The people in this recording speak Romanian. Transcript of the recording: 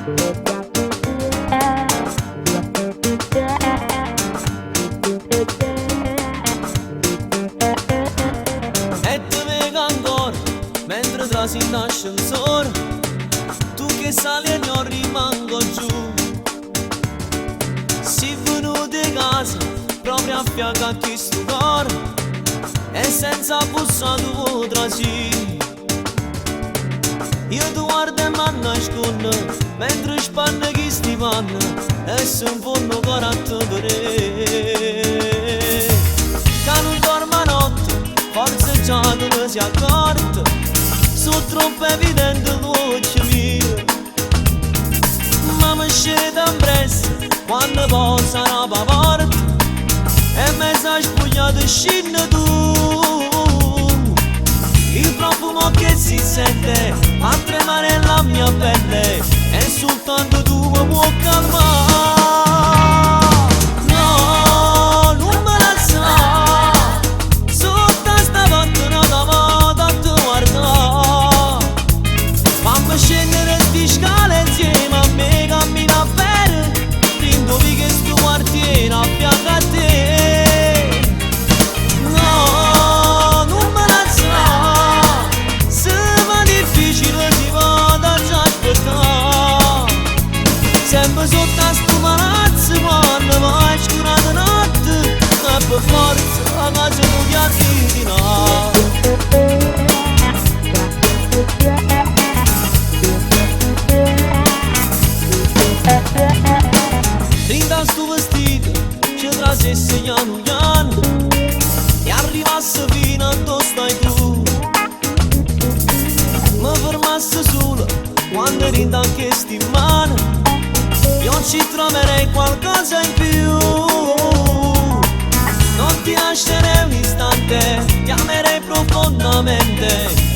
E te vedo ancora mentre trasi in ascensore. Tu che sali e io rimango giù. Si venuto in casa proprio a fianco a chi sto cuore. E senza bussare tu trasi. Io ti guardo e mi nascondo mentre spanno chi sti panno e se un fondo cuore a te vedere. Che non dormo a notte, forse già tu ne si accorto. Sono troppo evidente le voci mie. Ma mi scende in pressa quando poi sarà per porta e mi sei spogliato e scende tu. Il profumo che si sente a tremare la mia pelle e soltanto tu mi puoi calmare. No, non me la sa, sotto stavolta non t'amo tanto guardare. Fammi scendere di scale insieme a me, cammina bene, indovi che sto quartiere a fianco a te. Sempre sotto a sto palazzo quando vai scura di notte e per forza a casa non ti arrivi no. Rinda sto vestito ci trasesse piano piano e arrivasse fino a dove stai tu. Mi fermasse solo quando rinda che sti in mano. Io ci troverei qualcosa in più. Non ti lascerei un istante, ti amerei profondamente.